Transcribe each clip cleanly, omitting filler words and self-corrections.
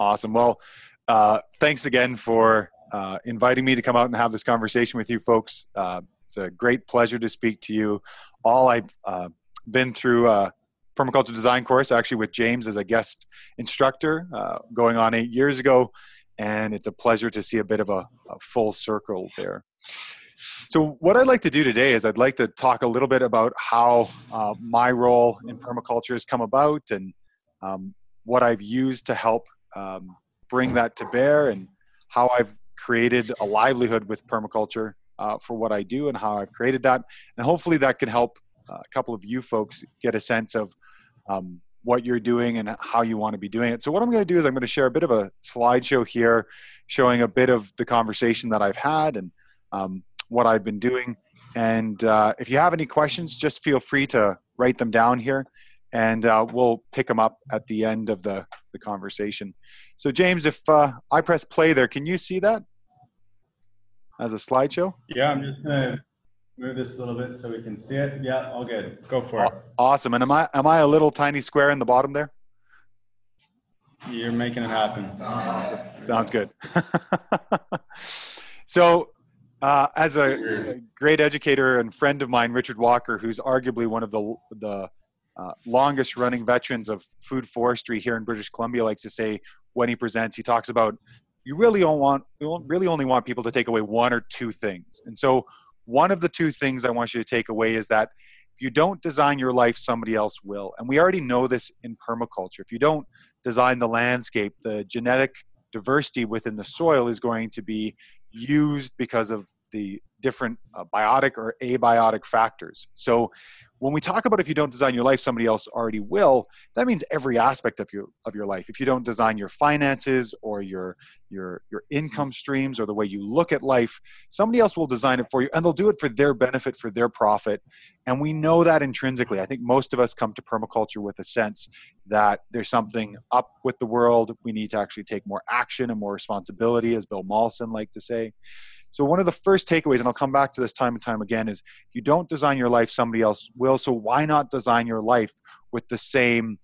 Awesome. Well, thanks again for inviting me to come out and have this conversation with you folks. It's a great pleasure to speak to you all. I've been through a Permaculture Design Course, actually with James as a guest instructor, going on 8 years ago, and it's a pleasure to see a bit of a full circle there. So what I'd like to do today is I'd like to talk a little bit about how my role in permaculture has come about, and what I've used to help bring that to bear, and how I've created a livelihood with permaculture for what I do and how I've created that. And hopefully that can help a couple of you folks get a sense of what you're doing and how you want to be doing it. So what I'm going to do is I'm going to share a bit of a slideshow here showing a bit of the conversation that I've had and what I've been doing. And if you have any questions, just feel free to write them down here, and we'll pick them up at the end of the conversation. So James, if I press play there, can you see that as a slideshow? Yeah, I'm just going to move this a little bit so we can see it. Yeah, all good. Go for it. Awesome. And am I a little tiny square in the bottom there? You're making it happen. Awesome. Sounds good. So as a great educator and friend of mine, Richard Walker, who's arguably one of the longest running veterans of food forestry here in British Columbia, likes to say when he presents, he talks about you really only want people to take away one or two things. And so one of the two things I want you to take away is that if you don't design your life, somebody else will. And we already know this in permaculture. If you don't design the landscape, the genetic diversity within the soil is going to be used because of the different biotic or abiotic factors. So when we talk about if you don't design your life, somebody else already will, that means every aspect of your life. If you don't design your finances or your income streams or the way you look at life, somebody else will design it for you, and they'll do it for their benefit, for their profit. And we know that intrinsically. I think most of us come to permaculture with a sense that there's something up with the world. We need to actually take more action and more responsibility, as Bill Mollison liked to say. So one of the first takeaways, and I'll come back to this time and time again, is you don't design your life, somebody else will. So why not design your life with the same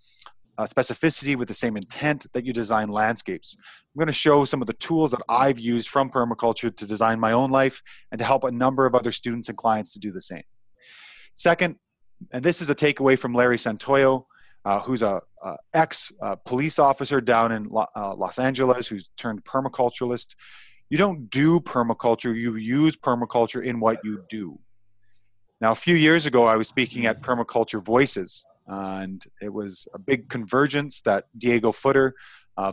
specificity, with the same intent that you design landscapes? I'm going to show some of the tools that I've used from permaculture to design my own life and to help a number of other students and clients to do the same. Second, and this is a takeaway from Larry Santoyo, who's a ex-police officer down in Los Angeles, who's turned permaculturalist. You don't do permaculture, you use permaculture in what you do. Now, a few years ago, I was speaking at Permaculture Voices, and it was a big convergence that Diego Footer,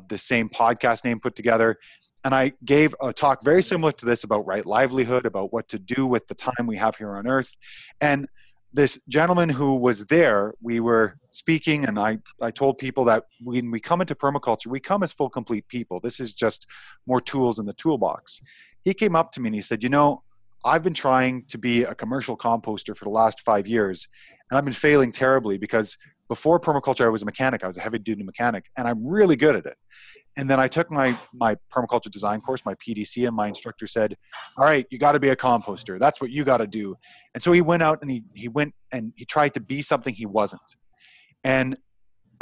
the same podcast name, put together. And I gave a talk very similar to this about right livelihood, about what to do with the time we have here on Earth. And this gentleman who was there, we were speaking, and I told people that when we come into permaculture, we come as full, complete people. This is just more tools in the toolbox. He came up to me and he said, you know, I've been trying to be a commercial composter for the last 5 years, and I've been failing terribly because before permaculture, I was a mechanic. I was a heavy-duty mechanic, and I'm really good at it. And then I took my permaculture design course, my PDC, and my instructor said, all right, you got to be a composter. That's what you got to do. And so he went out and he tried to be something he wasn't. And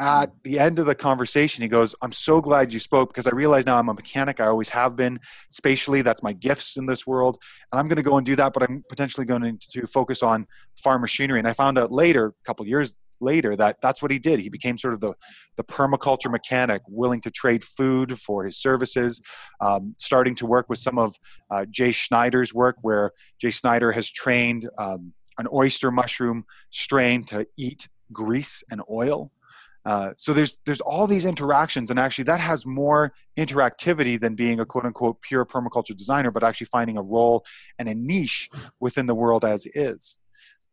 at the end of the conversation, he goes, I'm so glad you spoke because I realize now I'm a mechanic. I always have been. Spatially, that's my gifts in this world. And I'm going to go and do that, but I'm potentially going to focus on farm machinery. And I found out later, a couple of years later, that that's what he did. He became sort of the permaculture mechanic, willing to trade food for his services, starting to work with some of Jay Schneider's work, where Jay Schneider has trained an oyster mushroom strain to eat grease and oil. So there's all these interactions, and actually that has more interactivity than being a quote unquote pure permaculture designer, but actually finding a role and a niche within the world as is.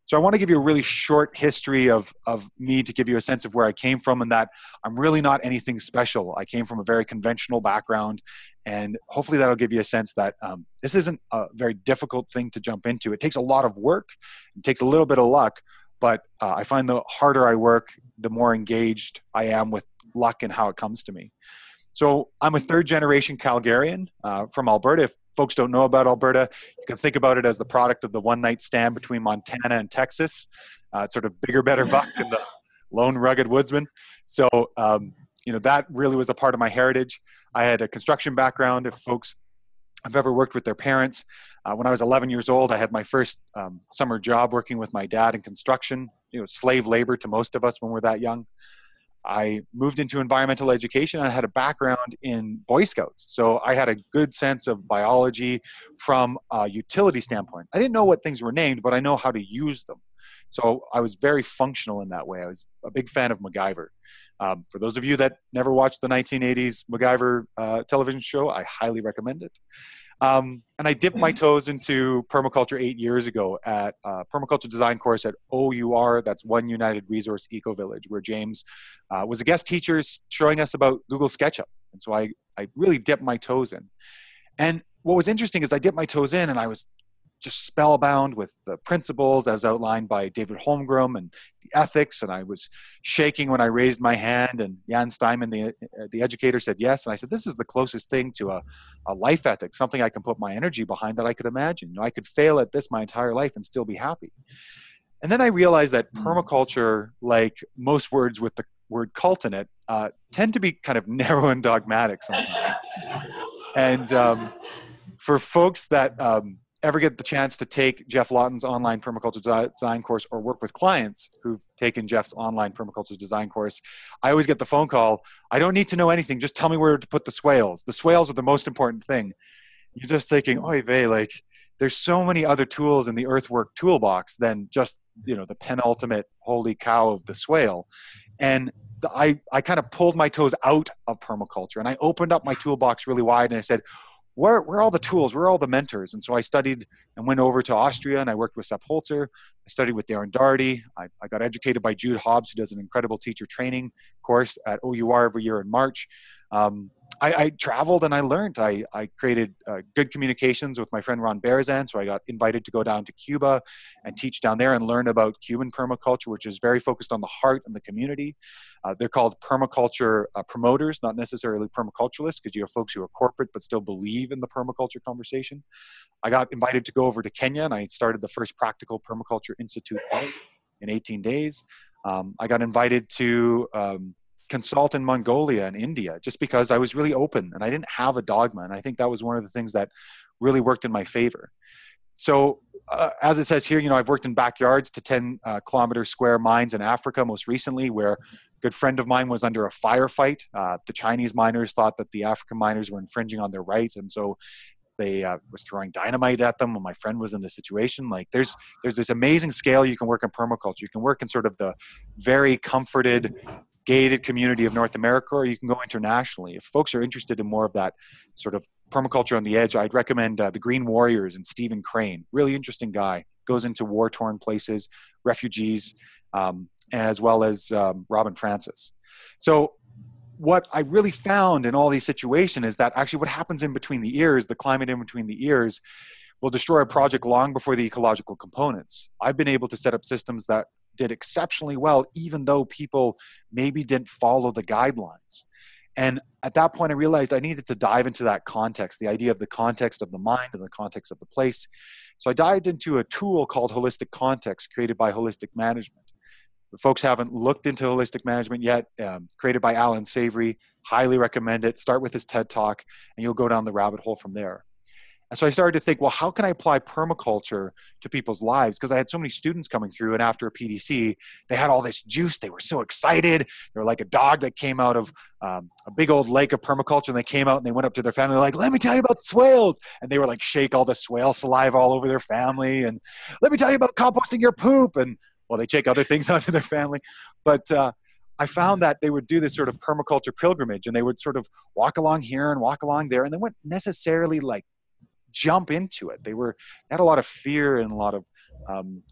So I want to give you a really short history of me to give you a sense of where I came from, and that I'm really not anything special. I came from a very conventional background, and hopefully that'll give you a sense that this isn't a very difficult thing to jump into. It takes a lot of work. It takes a little bit of luck. But I find the harder I work, the more engaged I am with luck and how it comes to me. So I'm a third-generation Calgarian from Alberta. If folks don't know about Alberta, you can think about it as the product of the one-night stand between Montana and Texas. It's sort of bigger, better buck and the lone rugged woodsman. So that really was a part of my heritage. I had a construction background. If folks have ever worked with their parents, when I was 11 years old, I had my first summer job working with my dad in construction, slave labor to most of us when we're that young. I moved into environmental education and I had a background in Boy Scouts. So I had a good sense of biology from a utility standpoint. I didn't know what things were named, but I know how to use them. So I was very functional in that way. I was a big fan of MacGyver. For those of you that never watched the 1980s MacGyver television show, I highly recommend it. And I dipped my toes into permaculture 8 years ago at a Permaculture Design Course at OUR, that's One United Resource Eco Village, where James was a guest teacher showing us about Google SketchUp. And so I really dipped my toes in. And what was interesting is I dipped my toes in and I was just spellbound with the principles as outlined by David Holmgren and the ethics. And I was shaking when I raised my hand, and Jan Steinman, the educator, said yes. And I said, this is the closest thing to a life ethic, something I can put my energy behind that I could imagine. I could fail at this my entire life and still be happy. And then I realized that permaculture, like most words with the word cult in it, tend to be kind of narrow and dogmatic sometimes. And for folks that ever get the chance to take Jeff Lawton's online permaculture design course or work with clients who've taken Jeff's online permaculture design course, I always get the phone call, I don't need to know anything, just tell me where to put the swales. The swales are the most important thing. You're just thinking, oy vey, like there's so many other tools in the earthwork toolbox than just, the penultimate holy cow of the swale. And I kind of pulled my toes out of permaculture and I opened up my toolbox really wide and I said, where are all the tools? Where are all the mentors? And so I studied and went over to Austria and I worked with Sepp Holzer. I studied with Darren Daugherty. I got educated by Jude Hobbs, who does an incredible teacher training course at OUR every year in March. I traveled and I learned. I created good communications with my friend Ron Barazan, so I got invited to go down to Cuba and teach down there and learn about Cuban permaculture, which is very focused on the heart and the community. They're called permaculture promoters, not necessarily permaculturalists, because you have folks who are corporate but still believe in the permaculture conversation. I got invited to go over to Kenya and I started the first practical permaculture institute in 18 days. I got invited to consult in Mongolia and India just because I was really open and I didn't have a dogma. And I think that was one of the things that really worked in my favor. So as it says here, I've worked in backyards to 10 kilometer square mines in Africa most recently, where a good friend of mine was under a firefight. The Chinese miners thought that the African miners were infringing on their rights. And so they was throwing dynamite at them when my friend was in this situation. Like there's this amazing scale you can work in permaculture. You can work in sort of the very comforted, gated community of North America, or you can go internationally. If folks are interested in more of that sort of permaculture on the edge, I'd recommend the Green Warriors and Stephen Crane. Really interesting guy. Goes into war-torn places, refugees, as well as Robin Francis. So what I really found in all these situations is that actually what happens in between the ears, the climate in between the ears, will destroy a project long before the ecological components. I've been able to set up systems that did exceptionally well, even though people maybe didn't follow the guidelines. And at that point, I realized I needed to dive into that context, the idea of the context of the mind and the context of the place. So I dived into a tool called Holistic Context, created by Holistic Management. If folks haven't looked into Holistic Management yet, created by Alan Savory, highly recommend it. Start with his TED Talk, and you'll go down the rabbit hole from there. And so I started to think, well, how can I apply permaculture to people's lives? Because I had so many students coming through, and after a PDC, they had all this juice. They were so excited. They were like a dog that came out of a big old lake of permaculture, and they came out and they went up to their family. They're like, let me tell you about swales. And they were like, shake all the swale saliva all over their family. And let me tell you about composting your poop. And well, they shake other things onto their family. But I found that they would do this sort of permaculture pilgrimage, and they would sort of walk along here and walk along there, and they weren't necessarily like jump into it. They had a lot of fear and a lot of,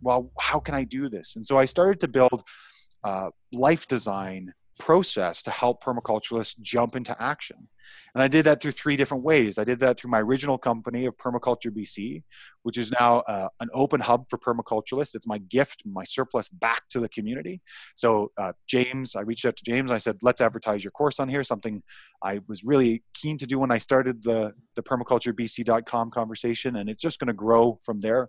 well, how can I do this? And so I started to build a life design process to help permaculturalists jump into action. And I did that through 3 different ways. I did that through my original company of Permaculture BC, which is now an open hub for permaculturalists. It's my gift, my surplus back to the community. So James, I reached out to James. I said, let's advertise your course on here, something I was really keen to do when I started the permaculturebc.com conversation, and it's just going to grow from there.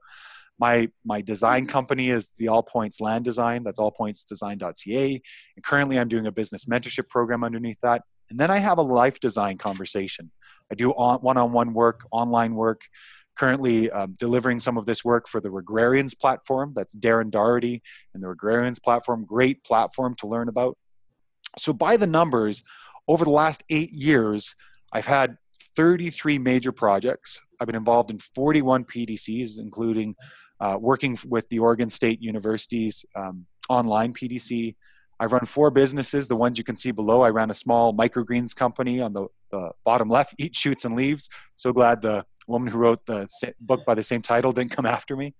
My design company is the All Points Land Design. That's allpointsdesign.ca. And currently I'm doing a business mentorship program underneath that. And then I have a life design conversation. I do one-on-one work, online work, currently delivering some of this work for the Regenerative platform. That's Darren Doherty and the Regenerative platform. Great platform to learn about. So by the numbers, over the last 8 years, I've had 33 major projects. I've been involved in 41 PDCs, including working with the Oregon State University's online PDC. I've run 4 businesses, the ones you can see below. I ran a small microgreens company on the bottom left, Eat Shoots and Leaves. So glad the woman who wrote the book by the same title didn't come after me.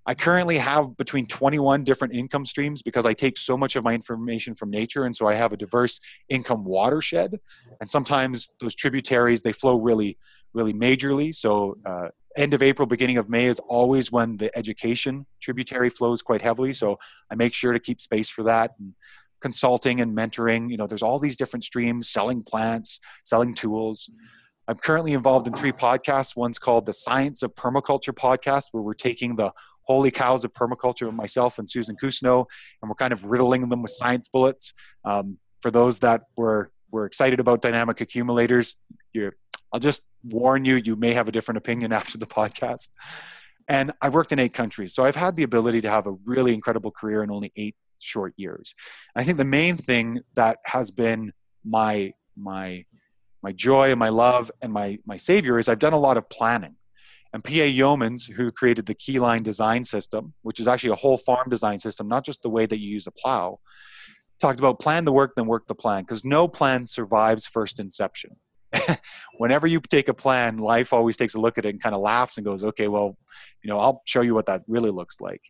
I currently have between 21 different income streams because I take so much of my information from nature. And so I have a diverse income watershed. And sometimes those tributaries, they flow really, really majorly. So end of April, beginning of May is always when the education tributary flows quite heavily. So I make sure to keep space for that. And consulting and mentoring, there's all these different streams, selling plants, selling tools. I'm currently involved in 3 podcasts. One's called the Science of Permaculture podcast, where we're taking the holy cows of permaculture, myself and Susan Cousineau, and we're kind of riddling them with science bullets. For those that were excited about dynamic accumulators, I'll just warn you, you may have a different opinion after the podcast. And I've worked in 8 countries, so I've had the ability to have a really incredible career in only 8 short years. I think the main thing that has been my joy and my love and my savior is I've done a lot of planning. And P.A. Yeomans, who created the Keyline design system, which is actually a whole farm design system, not just the way that you use a plow, talked about plan the work, then work the plan, because no plan survives first inception. Whenever you take a plan, life always takes a look at it and kind of laughs and goes, okay, well, I'll show you what that really looks like.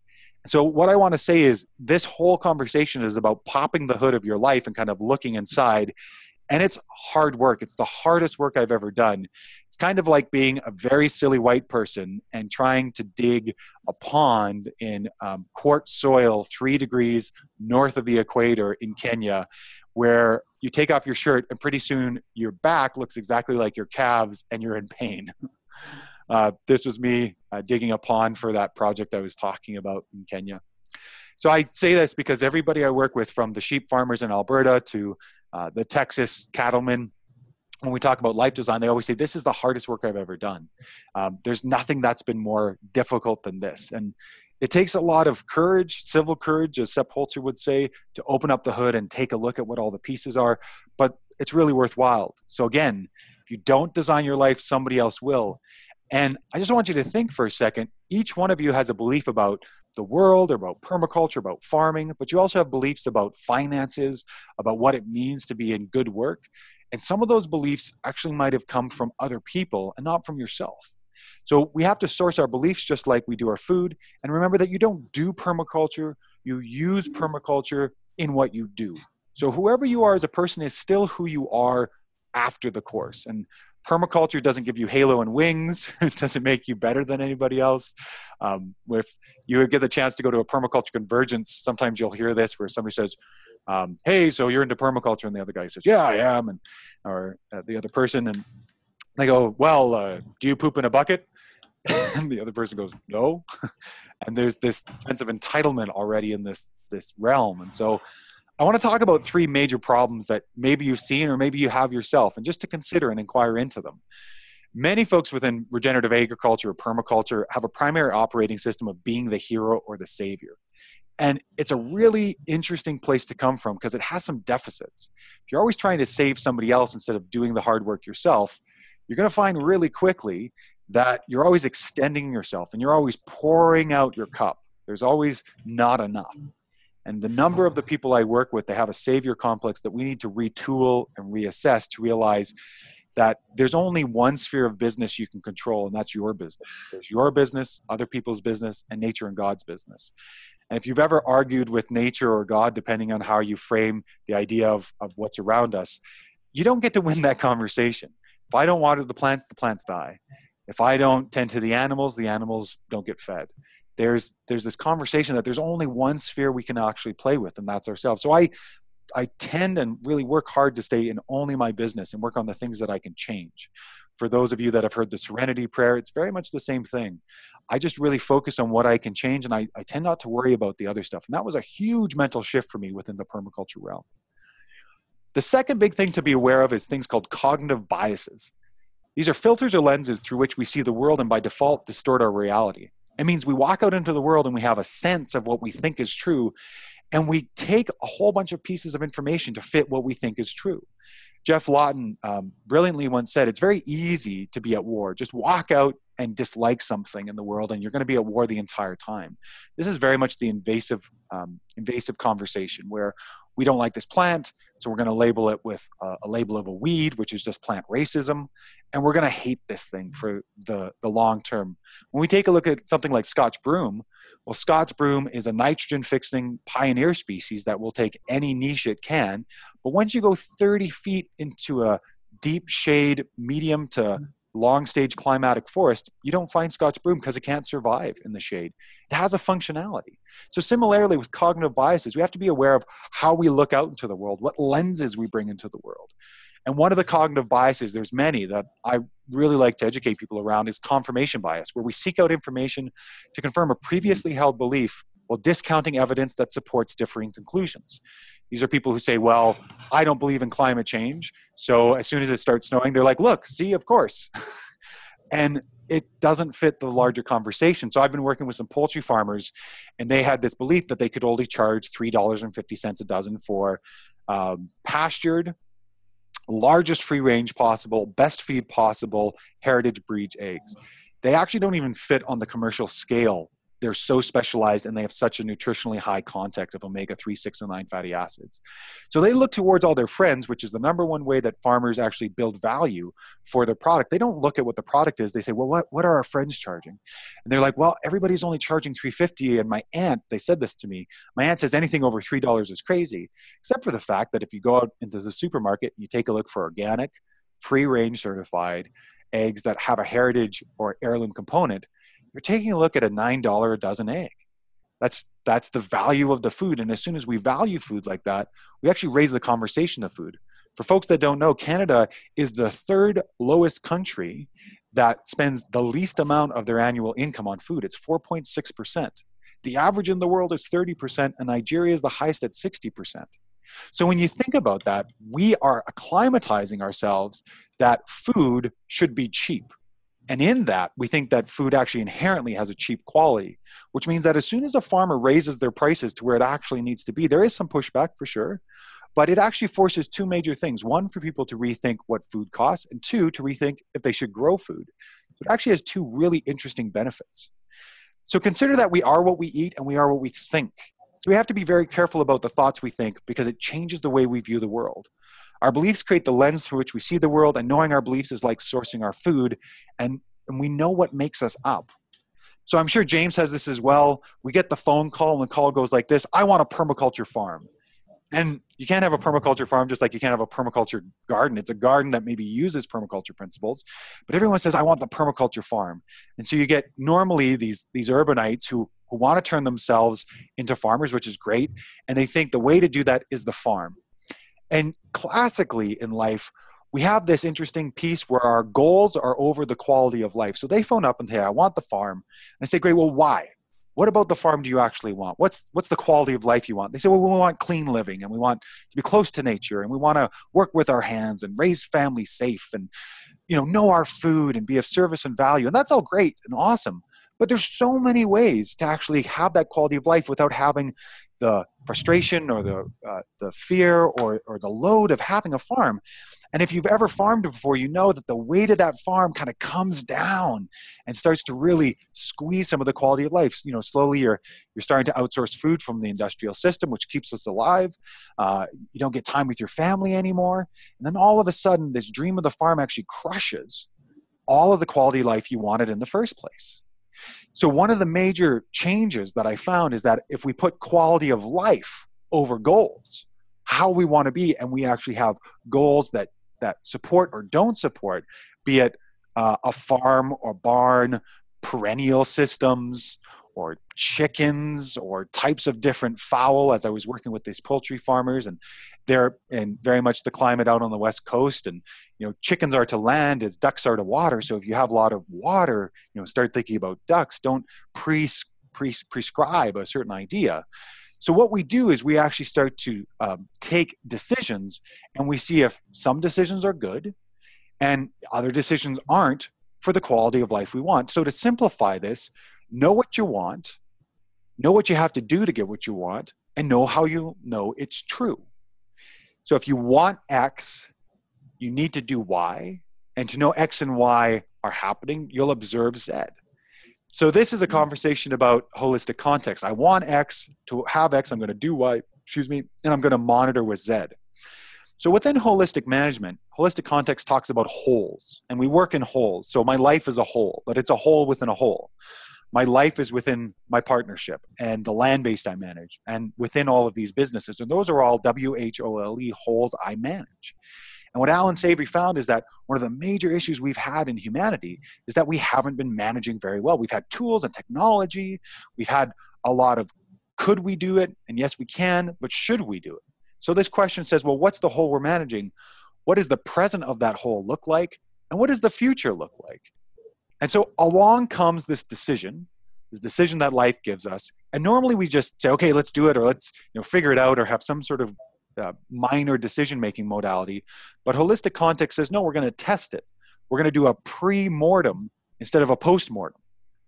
So what I want to say is this whole conversation is about popping the hood of your life and kind of looking inside. And it's hard work. It's the hardest work I've ever done. It's kind of like being a very silly white person and trying to dig a pond in quartz soil 3 degrees north of the equator in Kenya, where you take off your shirt and pretty soon your back looks exactly like your calves and you're in pain. This was me digging a pond for that project I was talking about in Kenya. So I say this because everybody I work with, from the sheep farmers in Alberta to the Texas cattlemen, when we talk about life design, they always say, this is the hardest work I've ever done. There's nothing that's been more difficult than this. And it takes a lot of courage, civil courage, as Sepp Holzer would say, to open up the hood and take a look at what all the pieces are. But it's really worthwhile. So again, if you don't design your life, somebody else will. And I just want you to think for a second, each one of you has a belief about the world, or about permaculture, about farming, but you also have beliefs about finances, about what it means to be in good work. And some of those beliefs actually might have come from other people and not from yourself. So we have to source our beliefs just like we do our food. And remember that you don't do permaculture, you use permaculture in what you do. So whoever you are as a person is still who you are after the course. And permaculture doesn't give you halo and wings. It doesn't make you better than anybody else. If you get the chance to go to a permaculture convergence, sometimes you'll hear this where somebody says, hey, so you're into permaculture, and the other guy says, yeah, I am. Or the other person, and they go, well, do you poop in a bucket? And the other person goes, no. And there's this sense of entitlement already in this realm. And so I want to talk about 3 major problems that maybe you've seen or maybe you have yourself, and just to consider and inquire into them. Many folks within regenerative agriculture or permaculture have a primary operating system of being the hero or the savior. And it's a really interesting place to come from because it has some deficits. If you're always trying to save somebody else instead of doing the hard work yourself, you're going to find really quickly that you're always extending yourself and you're always pouring out your cup. There's always not enough. And the number of the people I work with, they have a savior complex that we need to retool and reassess to realize that there's only one sphere of business you can control, and that's your business. There's your business, other people's business, and nature and God's business. And if you've ever argued with nature or God, depending on how you frame the idea of what's around us, you don't get to win that conversation. If I don't water the plants die. If I don't tend to the animals don't get fed. There's this conversation that there's only one sphere we can actually play with, and that's ourselves. So I tend and really work hard to stay in only my business and work on the things that I can change. For those of you that have heard the Serenity Prayer, it's very much the same thing. I just really focus on what I can change, and I tend not to worry about the other stuff. And that was a huge mental shift for me within the permaculture realm. The second big thing to be aware of is things called cognitive biases. These are filters or lenses through which we see the world and by default distort our reality. It means we walk out into the world and we have a sense of what we think is true, and we take a whole bunch of pieces of information to fit what we think is true. Jeff Lawton brilliantly once said, it's very easy to be at war. Just walk out and dislike something in the world, and you're going to be at war the entire time. This is very much the invasive conversation where we don't like this plant, so we're going to label it with a label of a weed, which is just plant racism, and we're going to hate this thing for the long term. When we take a look at something like Scotch broom, well, Scotch broom is a nitrogen-fixing pioneer species that will take any niche it can, but once you go 30 feet into a deep shade, medium to long stage climatic forest, you don't find Scotch broom because it can't survive in the shade. It has a functionality. So similarly with cognitive biases, we have to be aware of how we look out into the world, what lenses we bring into the world. And one of the cognitive biases, there's many that I really like to educate people around, is confirmation bias, where we seek out information to confirm a previously held belief while discounting evidence that supports differing conclusions. These are people who say, well, I don't believe in climate change, so as soon as it starts snowing, they're like, look, see, of course. And it doesn't fit the larger conversation. So I've been working with some poultry farmers, and they had this belief that they could only charge $3.50 a dozen for pastured, largest free range possible, best feed possible, heritage breed eggs. They actually don't even fit on the commercial scale. They're so specialized, and they have such a nutritionally high content of omega-3, 6, and 9 fatty acids. So they look towards all their friends, which is the number one way that farmers actually build value for their product. They don't look at what the product is. They say, well, what are our friends charging? And they're like, well, everybody's only charging $3.50. And my aunt, they said this to me, my aunt says anything over $3 is crazy, except for the fact that if you go out into the supermarket, you take a look for organic, free-range certified eggs that have a heritage or heirloom component, you're taking a look at a $9 a dozen egg. That's the value of the food. And as soon as we value food like that, we actually raise the conversation of food. For folks that don't know, Canada is the third lowest country that spends the least amount of their annual income on food. It's 4.6%. The average in the world is 30%, and Nigeria is the highest at 60%. So when you think about that, we are acclimatizing ourselves that food should be cheap. And in that, we think that food actually inherently has a cheap quality, which means that as soon as a farmer raises their prices to where it actually needs to be, there is some pushback for sure, but it actually forces two major things. One, for people to rethink what food costs, and two, to rethink if they should grow food. So it actually has two really interesting benefits. So consider that we are what we eat and we are what we think. So we have to be very careful about the thoughts we think because it changes the way we view the world. Our beliefs create the lens through which we see the world, and knowing our beliefs is like sourcing our food, and we know what makes us up. So I'm sure James has this as well. We get the phone call, and the call goes like this: I want a permaculture farm. And you can't have a permaculture farm just like you can't have a permaculture garden. It's a garden that maybe uses permaculture principles, but everyone says, I want the permaculture farm. And so you get normally these urbanites who want to turn themselves into farmers, which is great, and they think the way to do that is the farm. And classically in life, we have this interesting piece where our goals are over the quality of life. So they phone up and say, I want the farm. And I say, great, well, why? What about the farm do you actually want? What's the quality of life you want? They say, well, we want clean living, and we want to be close to nature, and we want to work with our hands and raise families safe, and know our food and be of service and value. And that's all great and awesome. But there's so many ways to actually have that quality of life without having the frustration or the fear or the load of having a farm. And if you've ever farmed before, you know that the weight of that farm kind of comes down and starts to really squeeze some of the quality of life. Slowly you're starting to outsource food from the industrial system, which keeps us alive. You don't get time with your family anymore. And then all of a sudden, this dream of the farm actually crushes all of the quality of life you wanted in the first place. So one of the major changes that I found is that if we put quality of life over goals, how we want to be, and we actually have goals that support or don't support, be it a farm or barn, perennial systems, or chickens or types of different fowl, as I was working with these poultry farmers, and they're in very much the climate out on the West Coast. And, chickens are to land as ducks are to water. So if you have a lot of water, start thinking about ducks. Don't prescribe a certain idea. So what we do is we actually start to take decisions, and we see if some decisions are good and other decisions aren't for the quality of life we want. So to simplify this, know what you want, know what you have to do to get what you want, and know how you know it's true. So if you want X, you need to do Y. And to know X and Y are happening, you'll observe Z. So this is a conversation about holistic context. I want X. To have X, I'm going to do Y, and I'm going to monitor with Z. So within holistic management, holistic context talks about wholes, and we work in wholes. So my life is a whole, but it's a whole within a whole. My life is within my partnership and the land base I manage, and within all of these businesses. And those are all WHOLE wholes I manage. And what Alan Savory found is that one of the major issues we've had in humanity is that we haven't been managing very well. We've had tools and technology. We've had a lot of, could we do it? And yes, we can, but should we do it? So this question says, well, what's the whole we're managing? What does the present of that whole look like? And what does the future look like? And so along comes this decision that life gives us. And normally we just say, okay, let's do it, or let's figure it out, or have some sort of minor decision-making modality. But holistic context says, no, we're going to test it. We're going to do a pre-mortem instead of a post-mortem.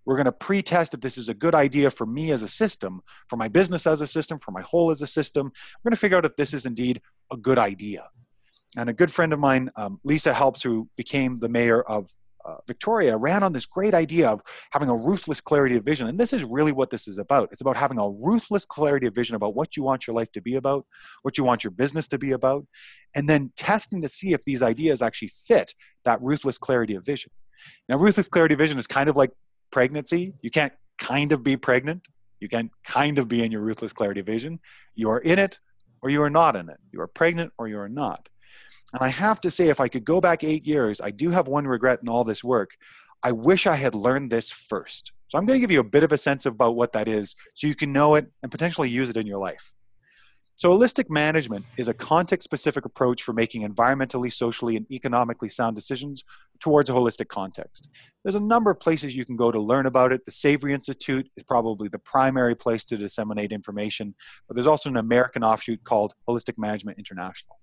We're going to pre-test if this is a good idea for me as a system, for my business as a system, for my whole as a system. We're going to figure out if this is indeed a good idea. And a good friend of mine, Lisa Helps, who became the mayor of Victoria, ran on this great idea of having a ruthless clarity of vision. And this is really what this is about. It's about having a ruthless clarity of vision about what you want your life to be about, what you want your business to be about, and then testing to see if these ideas actually fit that ruthless clarity of vision. Now, ruthless clarity of vision is kind of like pregnancy. You can't kind of be pregnant. You can kind of be in your ruthless clarity of vision. You are in it or you are not in it. You are pregnant or you are not. And I have to say, if I could go back 8 years, I do have one regret in all this work. I wish I had learned this first. So I'm going to give you a bit of a sense about what that is so you can know it and potentially use it in your life. So holistic management is a context-specific approach for making environmentally, socially, and economically sound decisions towards a holistic context. There's a number of places you can go to learn about it. The Savory Institute is probably the primary place to disseminate information, but there's also an American offshoot called Holistic Management International.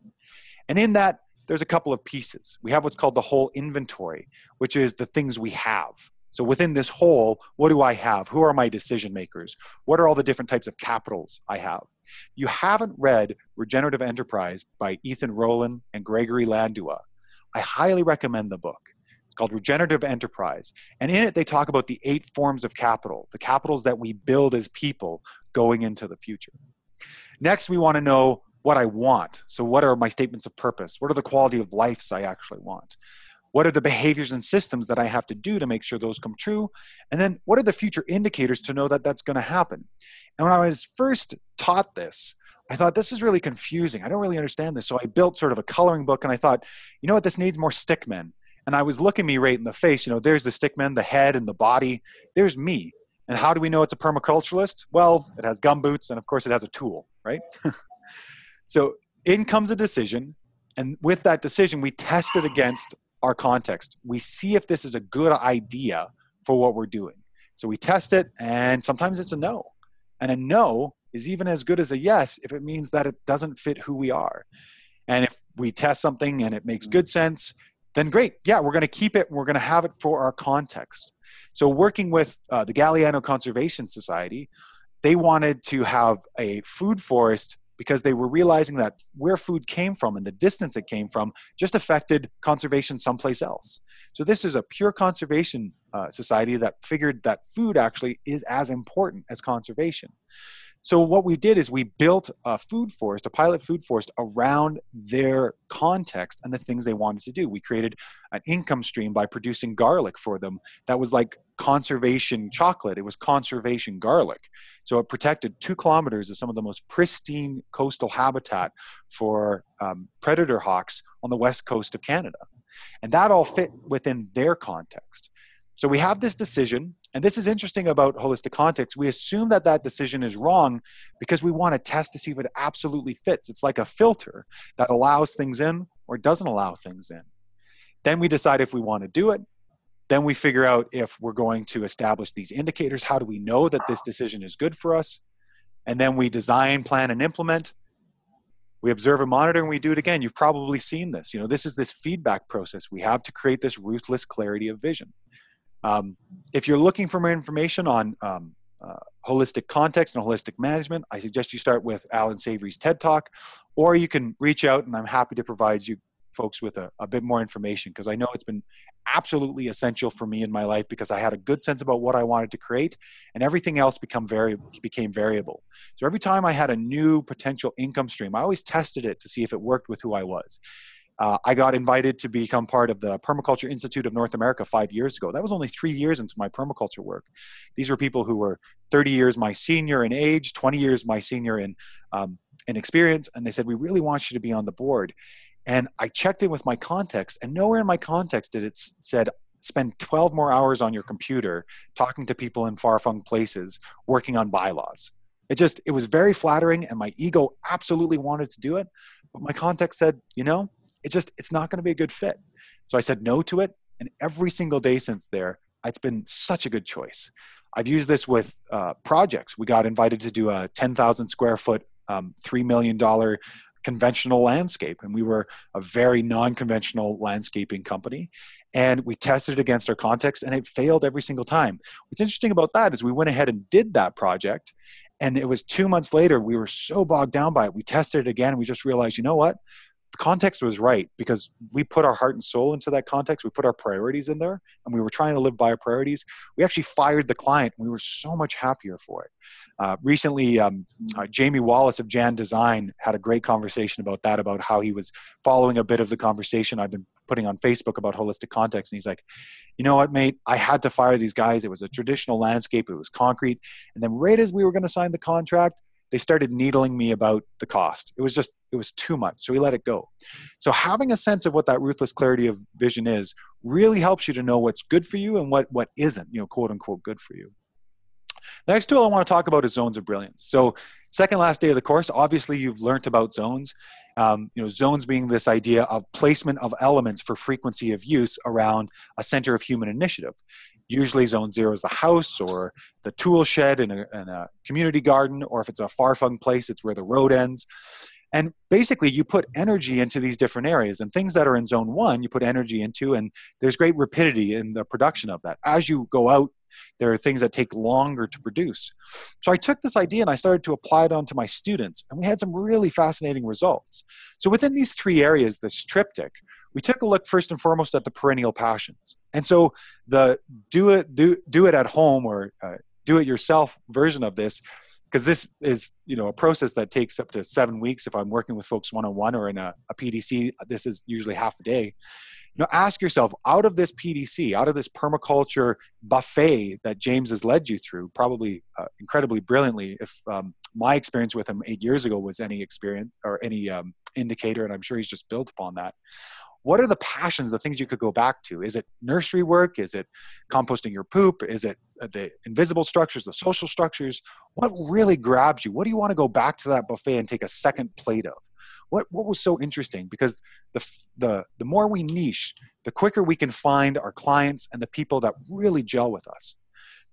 And in that, there's a couple of pieces. We have what's called the whole inventory, which is the things we have. So within this whole, what do I have? Who are my decision makers? What are all the different types of capitals I have? You haven't read Regenerative Enterprise by Ethan Rowland and Gregory Landua. I highly recommend the book. It's called Regenerative Enterprise. And in it, they talk about the 8 forms of capital, the capitals that we build as people going into the future. Next, we want to know what I want. So what are my statements of purpose? What are the quality of lives I actually want? What are the behaviors and systems that I have to do to make sure those come true? And then what are the future indicators to know that that's going to happen? And when I was first taught this, I thought, this is really confusing. I don't really understand this. So I built sort of a coloring book, and I thought, you know what, this needs more stickmen. And I was looking me right in the face. There's the stickmen, the head and the body. There's me. And how do we know it's a permaculturalist? Well, it has gumboots, and of course it has a tool, right? So in comes a decision, and with that decision, we test it against our context. We see if this is a good idea for what we're doing. So we test it, and sometimes it's a no. And a no is even as good as a yes if it means that it doesn't fit who we are. And if we test something and it makes good sense, then great. Yeah, we're going to keep it. We're going to have it for our context. So working with the Galliano Conservation Society, they wanted to have a food forest because they were realizing that where food came from and the distance it came from just affected conservation someplace else. So this is a pure conservation society that figured that food actually is as important as conservation. So what we did is we built a food forest, a pilot food forest around their context and the things they wanted to do. We created an income stream by producing garlic for them that was like conservation chocolate. It was conservation garlic. So it protected 2 kilometers of some of the most pristine coastal habitat for predator hawks on the west coast of Canada. And that all fit within their context. So we have this decision, and this is interesting about holistic context. We assume that that decision is wrong because we want to test to see if it absolutely fits. It's like a filter that allows things in or doesn't allow things in. Then we decide if we want to do it. Then we figure out if we're going to establish these indicators. How do we know that this decision is good for us? And then we design, plan, and implement. We observe and monitor, and we do it again. You've probably seen this. This is this feedback process we have to create this ruthless clarity of vision. If you're looking for more information on holistic context and holistic management, I suggest you start with Alan Savory's TED Talk, or you can reach out, and I'm happy to provide you folks with a bit more information, because I know it's been absolutely essential for me in my life, because I had a good sense about what I wanted to create, and everything else became variable. So every time I had a new potential income stream, I always tested it to see if it worked with who I was. I got invited to become part of the Permaculture Institute of North America 5 years ago. That was only 3 years into my permaculture work. These were people who were 30 years my senior in age, 20 years my senior in experience, and they said, we really want you to be on the board. And I checked in with my context, and nowhere in my context did it said, spend 12 more hours on your computer talking to people in far-flung places, working on bylaws. It was very flattering, and my ego absolutely wanted to do it. But my context said, it's not going to be a good fit. So I said no to it. And every single day since there, it's been such a good choice. I've used this with projects. We got invited to do a 10,000 square foot, $3 million conventional landscape. And we were a very non-conventional landscaping company. And we tested it against our context, and it failed every single time. What's interesting about that is we went ahead and did that project. And it was 2 months later, we were so bogged down by it. We tested it again, and we just realized, you know what? The context was right, because we put our heart and soul into that context. We put our priorities in there, and we were trying to live by our priorities. We actually fired the client, and we were so much happier for it. Recently, Jamie Wallace of Jan Design had a great conversation about that, about how he was following a bit of the conversation I've been putting on Facebook about holistic context. And he's like, you know what, mate, I had to fire these guys. It was a traditional landscape. It was concrete. And then right as we were going to sign the contract, they started needling me about the cost. It was too much. So we let it go. So having a sense of what that ruthless clarity of vision is really helps you to know what's good for you and what isn't, quote unquote, good for you. The next tool I want to talk about is zones of brilliance. So second last day of the course, obviously you've learned about zones. Zones being this idea of placement of elements for frequency of use around a center of human initiative. Usually zone 0 is the house or the tool shed in a community garden, or if it's a far-flung place, it's where the road ends. And basically you put energy into these different areas, and things that are in zone 1, you put energy into, and there's great rapidity in the production of that. As you go out, there are things that take longer to produce. So I took this idea and I started to apply it onto my students, and we had some really fascinating results. So within these 3 areas, this triptych, we took a look first and foremost at the perennial passions. And so the do it at home or do it yourself version of this, because this is a process that takes up to 7 weeks. If I'm working with folks one-on-one or in a PDC, this is usually half a day. Ask yourself, out of this PDC, out of this permaculture buffet that James has led you through, probably incredibly brilliantly, if my experience with him 8 years ago was any experience or any indicator, and I'm sure he's just built upon that. What are the passions, the things you could go back to? Is it nursery work? Is it composting your poop? Is it the invisible structures, the social structures? What really grabs you? What do you want to go back to that buffet and take a second plate of? What was so interesting? Because the more we niche, the quicker we can find our clients and the people that really gel with us.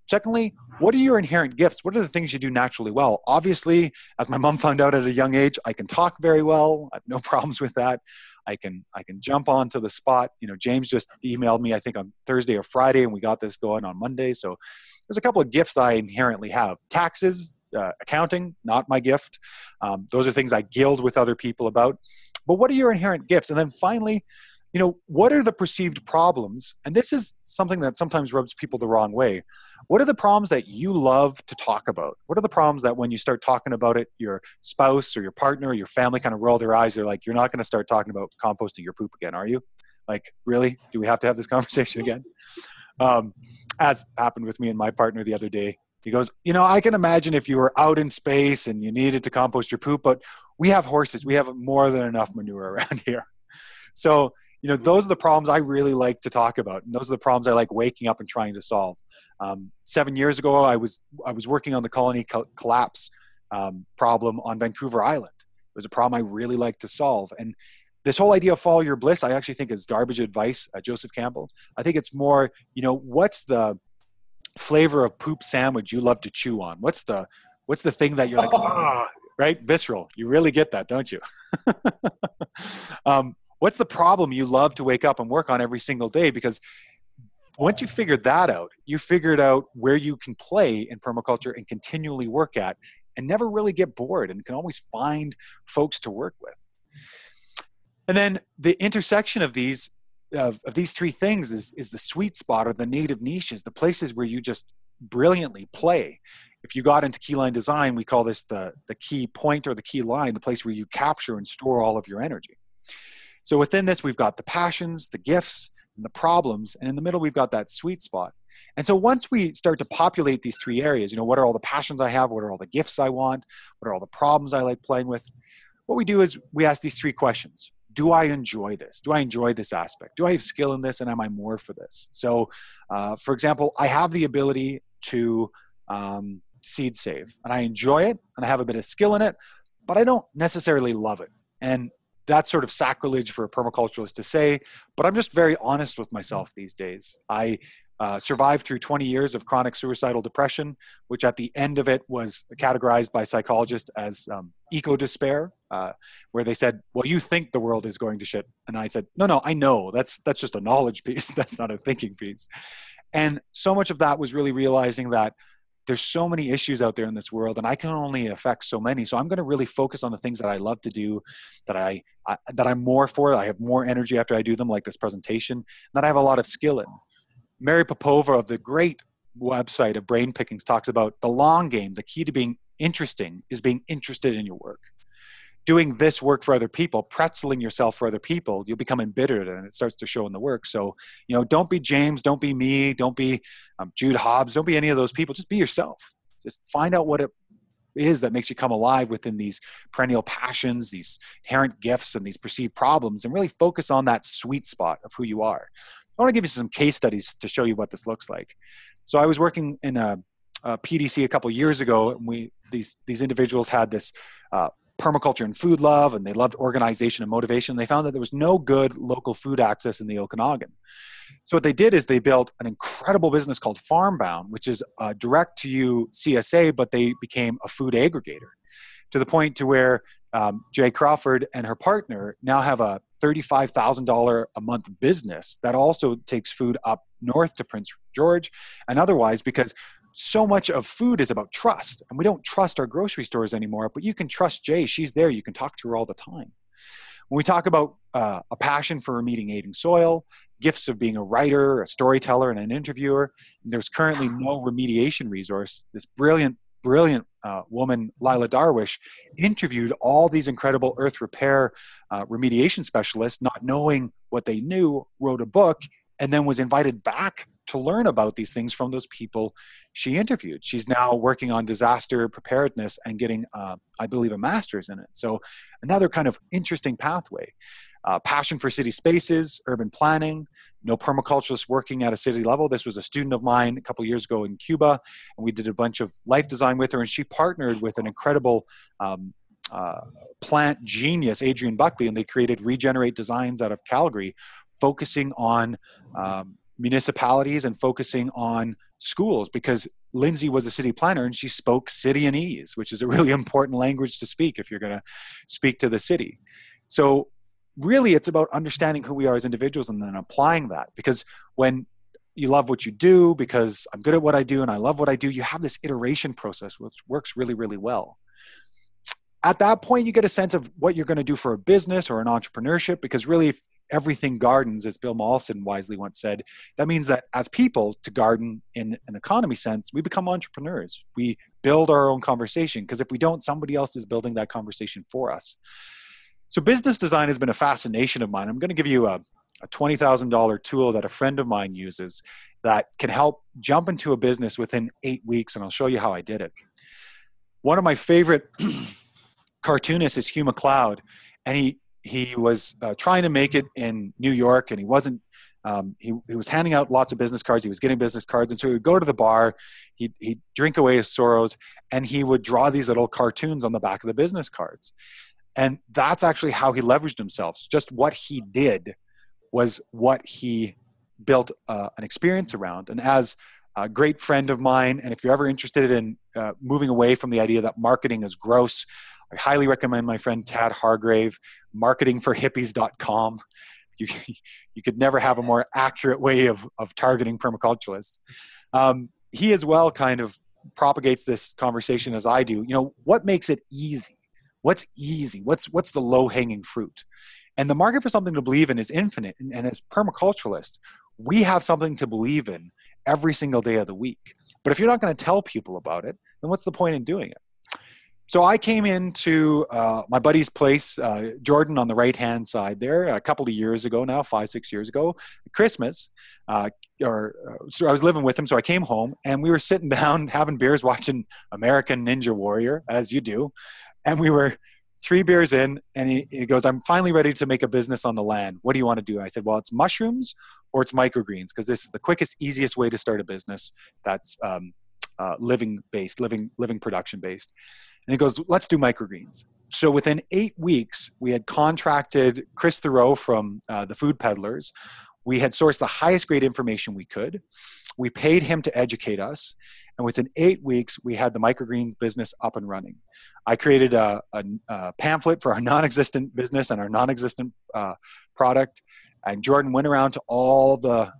Secondly, what are your inherent gifts? What are the things you do naturally well? Obviously, as my mom found out at a young age, I can talk very well. I have no problems with that. I can jump onto the spot. James just emailed me, I think on Thursday or Friday, and we got this going on Monday. So there's a couple of gifts that I inherently have. Taxes, accounting, not my gift. Those are things I guild with other people about. But what are your inherent gifts? And then finally, what are the perceived problems? And this is something that sometimes rubs people the wrong way. What are the problems that you love to talk about? What are the problems that when you start talking about it, your spouse or your partner or your family kind of roll their eyes? They're like, you're not going to start talking about composting your poop again, are you? Like, really? Do we have to have this conversation again? As happened with me and my partner the other day. He goes, I can imagine if you were out in space and you needed to compost your poop, but we have horses. We have more than enough manure around here. So those are the problems I really like to talk about. And those are the problems I like waking up and trying to solve. 7 years ago, I was working on the colony collapse problem on Vancouver Island. It was a problem I really like to solve. And this whole idea of follow your bliss, I actually think is garbage advice, Joseph Campbell. I think it's more, what's the flavor of poop sandwich you love to chew on? What's the thing that you're like, right? Visceral. You really get that, don't you? What's the problem you love to wake up and work on every single day? Because once you figured that out, you figured out where you can play in permaculture and continually work at and never really get bored and can always find folks to work with. And then the intersection of these three things is the sweet spot or the native niches, the places where you just brilliantly play. If you got into keyline design, we call this the key point or the key line, the place where you capture and store all of your energy. So within this, we've got the passions, the gifts, and the problems, and in the middle, we've got that sweet spot. And so once we start to populate these three areas, what are all the passions I have? What are all the gifts I want? What are all the problems I like playing with? What we do is we ask these three questions. Do I enjoy this? Do I enjoy this aspect? Do I have skill in this, and am I more for this? So, for example, I have the ability to seed save, and I enjoy it, and I have a bit of skill in it, but I don't necessarily love it. And that's sort of sacrilege for a permaculturalist to say, but I'm just very honest with myself these days. I survived through 20 years of chronic suicidal depression, which at the end of it was categorized by psychologists as eco-despair, where they said, well, you think the world is going to shit. And I said, no, I know. That's just a knowledge piece. That's not a thinking piece. And so much of that was really realizing that there's so many issues out there in this world, and I can only affect so many. So I'm going to really focus on the things that I love to do, that I'm more for. I have more energy after I do them, like this presentation, that I have a lot of skill in. Mary Popova of the great website of Brain Pickings talks about the long game. The key to being interesting is being interested in your work. Doing this work for other people, pretzeling yourself for other people, you'll become embittered, and it starts to show in the work. So, don't be James, don't be me, don't be Jude Hobbs, don't be any of those people. Just be yourself. Just find out what it is that makes you come alive within these perennial passions, these inherent gifts, and these perceived problems, and really focus on that sweet spot of who you are. I want to give you some case studies to show you what this looks like. So I was working in a PDC a couple of years ago, and these individuals had this permaculture and food love, and they loved organization and motivation. They found that there was no good local food access in the Okanagan. So what they did is they built an incredible business called Farmbound, which is a direct-to-you CSA, but they became a food aggregator to the point to where Jay Crawford and her partner now have a $35,000 a month business that also takes food up north to Prince George and otherwise, because so much of food is about trust, and we don't trust our grocery stores anymore, but you can trust Jay. She's there. You can talk to her all the time. When we talk about a passion for remediating soil, gifts of being a writer, a storyteller, and an interviewer, and there's currently no remediation resource. This brilliant woman, Lila Darwish, interviewed all these incredible earth repair remediation specialists, not knowing what they knew, wrote a book, and then was invited back to learn about these things from those people she interviewed. She's now working on disaster preparedness and getting, I believe, a master's in it. So another kind of interesting pathway. Passion for city spaces, urban planning, no permaculturists working at a city level. This was a student of mine a couple of years ago in Cuba, and we did a bunch of life design with her, and she partnered with an incredible plant genius, Adrian Buckley, and they created Regenerative Designs out of Calgary, focusing on municipalities and focusing on schools, because Lindsay was a city planner and she spoke Cityanese, which is a really important language to speak if you're going to speak to the city. So really it's about understanding who we are as individuals and then applying that, because when you love what you do, because I'm good at what I do and I love what I do, you have this iteration process which works really, really well. At that point, you get a sense of what you're going to do for a business or an entrepreneurship, because really if everything gardens, as Bill Mollison wisely once said, that means that as people, to garden in an economy sense, we become entrepreneurs. We build our own conversation, because if we don't, somebody else is building that conversation for us. So business design has been a fascination of mine. I'm going to give you a $20,000 tool that a friend of mine uses that can help jump into a business within 8 weeks, and I'll show you how I did it. One of my favorite cartoonists is Hugh MacLeod, and he was trying to make it in New York, and he wasn't. He was handing out lots of business cards. He was getting business cards, and so he would go to the bar. He'd drink away his sorrows, and he would draw these little cartoons on the back of the business cards. And that's actually how he leveraged himself. Just what he did was what he built an experience around. And as a great friend of mine, and if you're ever interested in moving away from the idea that marketing is gross, I highly recommend my friend Tad Hargrave, marketingforhippies.com. You could never have a more accurate way of targeting permaculturalists. He as well kind of propagates this conversation as I do. What makes it easy? What's easy? What's the low-hanging fruit? And the market for something to believe in is infinite. And as permaculturalists, we have something to believe in every single day of the week. But if you're not going to tell people about it, then what's the point in doing it? So I came into my buddy's place, Jordan on the right-hand side there, a couple of years ago now, 5-6 years ago, Christmas. So I was living with him, so I came home, and we were sitting down having beers, watching American Ninja Warrior, as you do. And we were 3 beers in, and he goes, I'm finally ready to make a business on the land. What do you want to do? I said, well, it's mushrooms or it's microgreens, because this is the quickest, easiest way to start a business that's living-based, living production-based. And he goes, let's do microgreens. So within 8 weeks, we had contracted Chris Thoreau from the Food Peddlers. We had sourced the highest grade information we could. We paid him to educate us. And within 8 weeks, we had the microgreens business up and running. I created a pamphlet for our non-existent business and our non-existent product. And Jordan went around to all the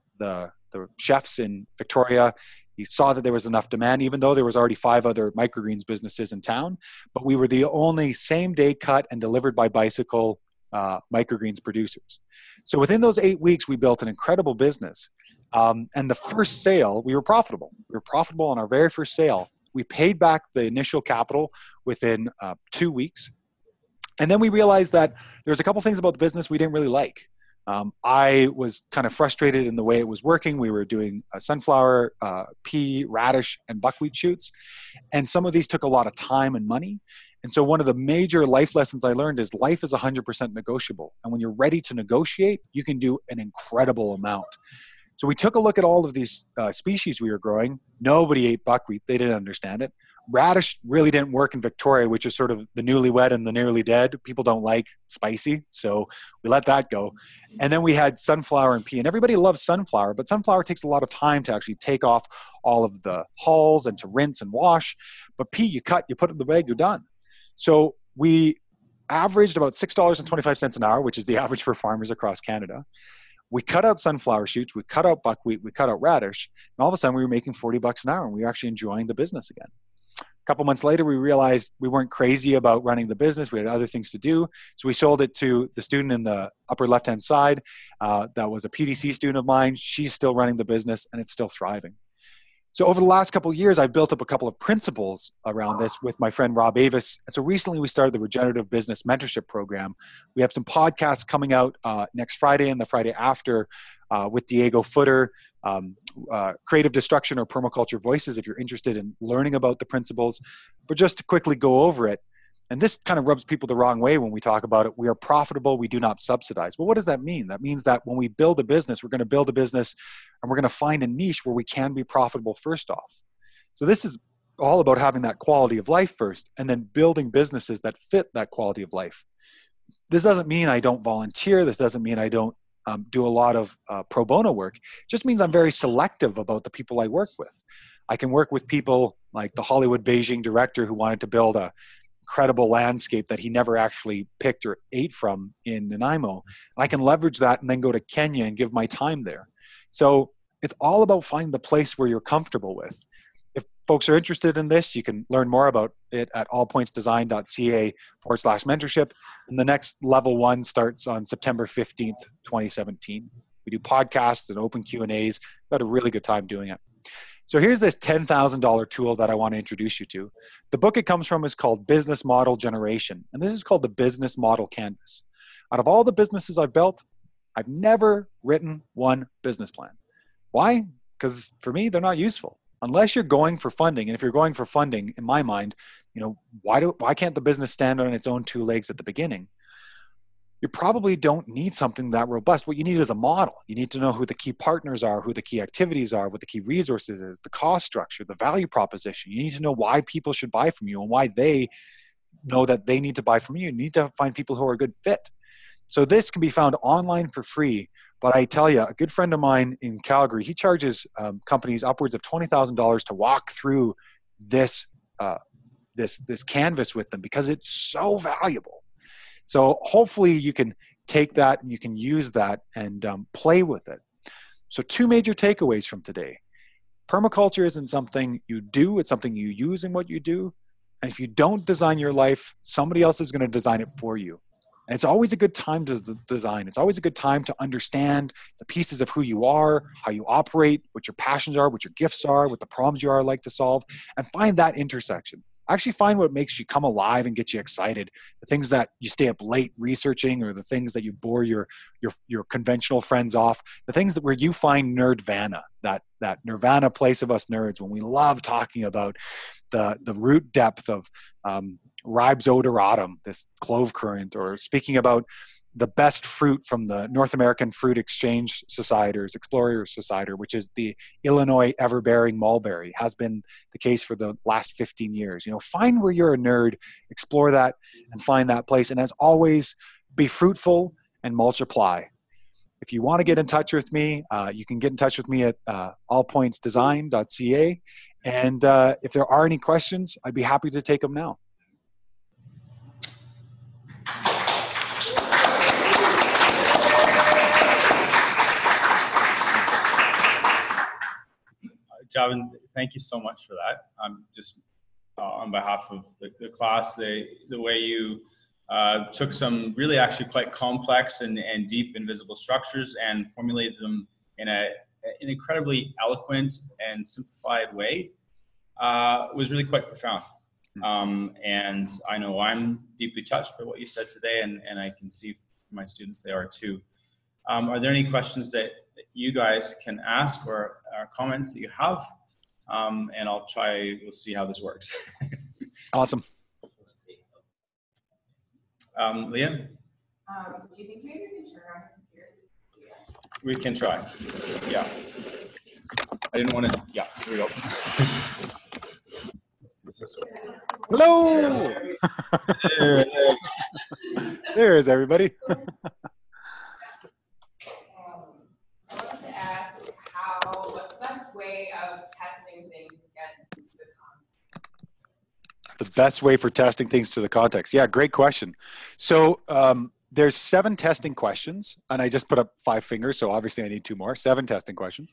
chefs in Victoria. He saw that there was enough demand, even though there was already 5 other microgreens businesses in town. But we were the only same-day cut and delivered by bicycle microgreens producers. So within those 8 weeks, we built an incredible business. And the first sale, we were profitable. We were profitable on our very first sale. We paid back the initial capital within 2 weeks. And then we realized that there's a couple things about the business we didn't really like. I was kind of frustrated in the way it was working. We were doing sunflower, pea, radish, and buckwheat shoots. And some of these took a lot of time and money. And so one of the major life lessons I learned is life is 100% negotiable. And when you're ready to negotiate, you can do an incredible amount. So we took a look at all of these species we were growing. Nobody ate buckwheat. They didn't understand it. Radish really didn't work in Victoria, which is sort of the newlywed and the nearly dead. People don't like spicy, so we let that go. And then we had sunflower and pea, and everybody loves sunflower, but sunflower takes a lot of time to actually take off all of the hulls and to rinse and wash. But pea, you cut, you put it in the bag, you're done. So we averaged about $6.25 an hour, which is the average for farmers across Canada. We cut out sunflower shoots, we cut out buckwheat, we cut out radish, and all of a sudden we were making $40 an hour, and we were actually enjoying the business again. A couple months later, we realized we weren't crazy about running the business. We had other things to do. So we sold it to the student in the upper left-hand side. That was a PDC student of mine. She's still running the business, and it's still thriving. So over the last couple of years, I've built up a couple of principles around this with my friend Rob Avis. And so recently we started the Regenerative Business Mentorship Program. We have some podcasts coming out next Friday and the Friday after with Diego Footer, Creative Destruction or Permaculture Voices, if you're interested in learning about the principles. But just to quickly go over it, and this kind of rubs people the wrong way when we talk about it. We are profitable. We do not subsidize. Well, what does that mean? That means that when we build a business, we're going to build a business and we're going to find a niche where we can be profitable first off. So this is all about having that quality of life first and then building businesses that fit that quality of life. This doesn't mean I don't volunteer. This doesn't mean I don't do a lot of pro bono work. It just means I'm very selective about the people I work with. I can work with people like the Hollywood Beijing director who wanted to build a incredible landscape that he never actually picked or ate from in Nanaimo. And I can leverage that and then go to Kenya and give my time there. So it's all about finding the place where you're comfortable with. If folks are interested in this, you can learn more about it at allpointsdesign.ca/mentorship. And the next level 1 starts on September 15th, 2017. We do podcasts and open Q&As. We've had a really good time doing it. So here's this $10,000 tool that I want to introduce you to. The book it comes from is called Business Model Generation. And this is called the Business Model Canvas. Out of all the businesses I've built, I've never written one business plan. Why? Because for me, they're not useful. Unless you're going for funding, and if you're going for funding, in my mind, why can't the business stand on its own 2 legs at the beginning? you probably don't need something that robust. What you need is a model. You need to know who the key partners are, who the key activities are, what the key resources is, the cost structure, the value proposition. You need to know why people should buy from you and why they know that they need to buy from you. You need to find people who are a good fit. So this can be found online for free. But I tell you, a good friend of mine in Calgary, he charges companies upwards of $20,000 to walk through this canvas with them because it's so valuable. So hopefully you can take that and you can use that and play with it. So 2 major takeaways from today. Permaculture isn't something you do, it's something you use in what you do. And if you don't design your life, somebody else is going to design it for you. And it's always a good time to design. It's always a good time to understand the pieces of who you are, how you operate, what your passions are, what your gifts are, what the problems you are like to solve, and find that intersection. Actually find what makes you come alive and get you excited. The things that you stay up late researching, or the things that you bore your conventional friends off, the things that where you find nerdvana, that nirvana place of us nerds when we love talking about the root depth of Ribes odoratum, this clove current, or speaking about the best fruit from the North American Fruit Exchange Society's Explorer Society, which is the Illinois everbearing mulberry, has been the case for the last 15 years. Find where you're a nerd, explore that, and find that place. And as always, be fruitful and multiply. If you want to get in touch with me, you can get in touch with me at allpointsdesign.ca. And if there are any questions, I'd be happy to take them now. Javan, thank you so much for that. Just on behalf of the class, the way you took some really actually quite complex and deep invisible structures and formulated them in an incredibly eloquent and simplified way was really quite profound. And I know I'm deeply touched by what you said today, and I can see from my students they are too. Are there any questions that you guys can ask or comments that you have? And we'll see how this works. Awesome. Liam? Do you think maybe we can turn on the computer? We can try. Yeah. I didn't want to. Yeah, here we go. Hello! There is everybody. I wanted to ask what's the best way of testing things against the context? The best way for testing things to the context. Yeah, great question. So there's 7 testing questions, and I just put up 5 fingers, so obviously I need 2 more. 7 testing questions.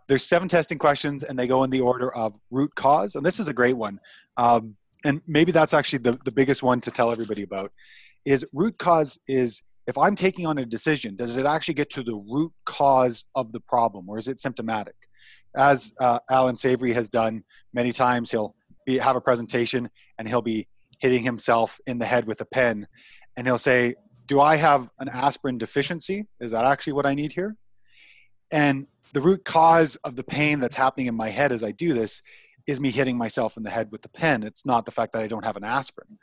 There's 7 testing questions, and they go in the order of root cause, and this is a great one. And maybe that's actually the biggest one to tell everybody about, is root cause is, if I'm taking on a decision, does it actually get to the root cause of the problem, or is it symptomatic? As Alan Savory has done many times, he'll have a presentation and he'll be hitting himself in the head with a pen, and he'll say, do I have an aspirin deficiency? Is that actually what I need here? And the root cause of the pain that's happening in my head as I do this is me hitting myself in the head with the pen. It's not the fact that I don't have an aspirin.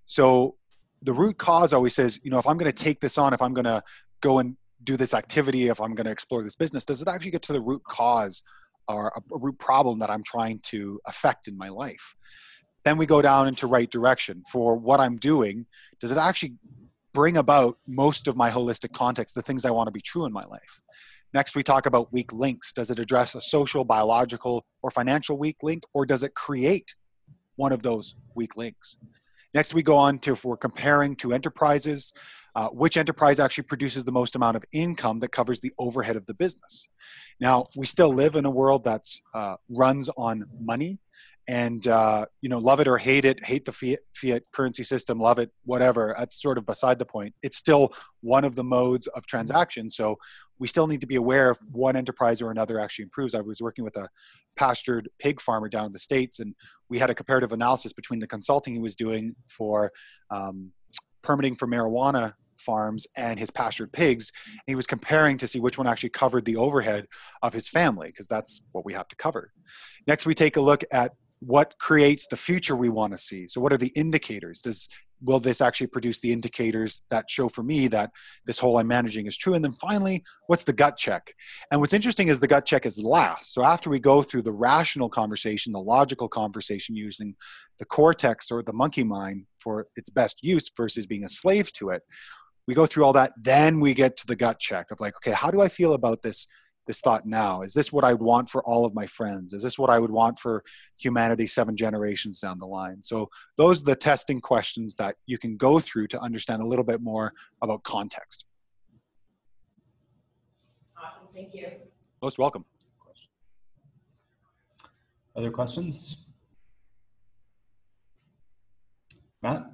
So the root cause always says, if I'm going to take this on, if I'm going to go and do this activity, if I'm going to explore this business, does it actually get to the root cause or a root problem that I'm trying to affect in my life? Then we go down into right direction. For what I'm doing, does it actually bring about most of my holistic context, the things I want to be true in my life? Next, we talk about weak links. Does it address a social, biological, or financial weak link, or does it create one of those weak links? Next, we go on to, if we're comparing 2 enterprises, which enterprise actually produces the most amount of income that covers the overhead of the business? Now, we still live in a world that's runs on money, and love it or hate it, hate the fiat currency system, love it, whatever, that's sort of beside the point. It's still one of the modes of transaction, so we still need to be aware if one enterprise or another actually improves. I was working with a pastured pig farmer down in the States, and we had a comparative analysis between the consulting he was doing for permitting for marijuana farms and his pastured pigs. And he was comparing to see which one actually covered the overhead of his family, because that's what we have to cover. Next, we take a look at what creates the future we want to see. So what are the indicators? Does will this actually produce the indicators that show for me that this whole I'm managing is true? And then finally, what's the gut check? And what's interesting is the gut check is last. So after we go through the rational conversation, the logical conversation using the cortex or the monkey mind for its best use versus being a slave to it, we go through all that, then we get to the gut check of like, okay, how do I feel about this thought now? Is this what I would want for all of my friends? Is this what I would want for humanity 7 generations down the line? So those are the testing questions that you can go through to understand a little bit more about context. Awesome, thank you. Most welcome. Other questions? Matt?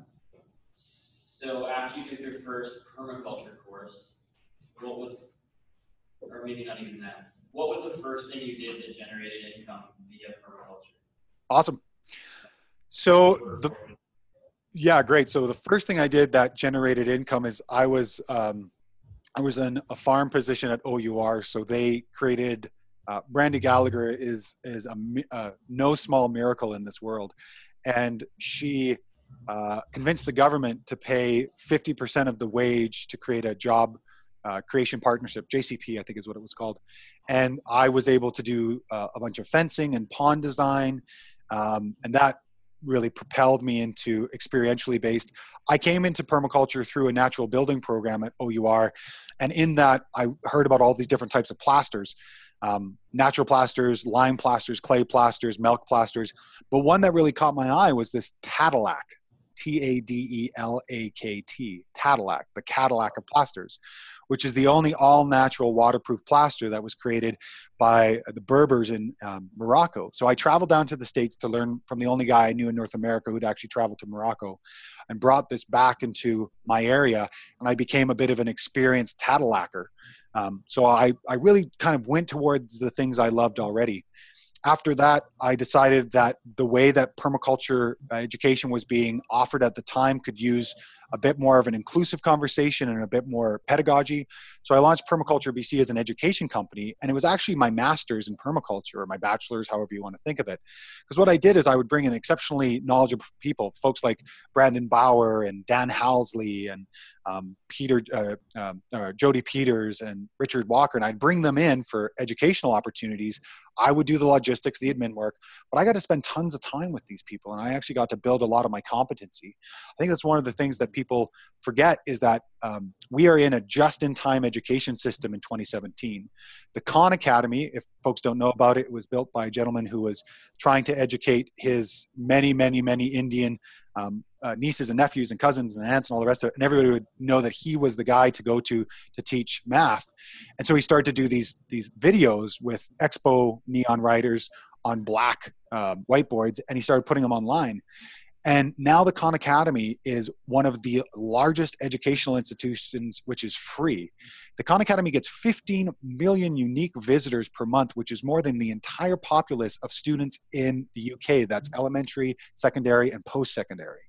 So after you took your first permaculture course, what was, or maybe not even that, what was the first thing you did that generated income via permaculture? Awesome. So yeah, great. So the first thing I did that generated income is I was in a farm position at OUR. So they created, Brandy Gallagher is a no small miracle in this world. And she convinced the government to pay 50% of the wage to create a job creation partnership, JCP, I think is what it was called. And I was able to do a bunch of fencing and pond design. And that really propelled me into experientially based. I came into permaculture through a natural building program at OUR. And in that, I heard about all these different types of plasters, natural plasters, lime plasters, clay plasters, milk plasters. But one that really caught my eye was this Tadelac, T-A-D-E-L-A-K-T, Tadelac, the Cadillac of plasters, which is the only all-natural waterproof plaster that was created by the Berbers in Morocco. So I traveled down to the States to learn from the only guy I knew in North America who'd actually traveled to Morocco, and brought this back into my area, and I became a bit of an experienced Tadelacer. So I really kind of went towards the things I loved already. After that, I decided that the way that permaculture education was being offered at the time could use a bit more of an inclusive conversation and a bit more pedagogy. So I launched Permaculture BC as an education company, and it was actually my master's in permaculture, or my bachelor's, however you want to think of it. Because what I did is I would bring in exceptionally knowledgeable people, folks like Brandon Bauer and Dan Halsley and Jody Peters and Richard Walker, and I'd bring them in for educational opportunities. I would do the logistics, the admin work, but I got to spend tons of time with these people, and I actually got to build a lot of my competency. I think that's one of the things that people forget is that we are in a just-in-time education system in 2017. The Khan Academy, if folks don't know about it, it was built by a gentleman who was trying to educate his many, many, many Indian nieces and nephews and cousins and aunts and all the rest of it, and everybody would know that he was the guy to go to teach math. And so he started to do these videos with Expo neon writers on black whiteboards, and he started putting them online. And now the Khan Academy is one of the largest educational institutions which is free. The Khan Academy gets 15 million unique visitors per month, which is more than the entire populace of students in the UK. That's elementary, secondary, and post-secondary.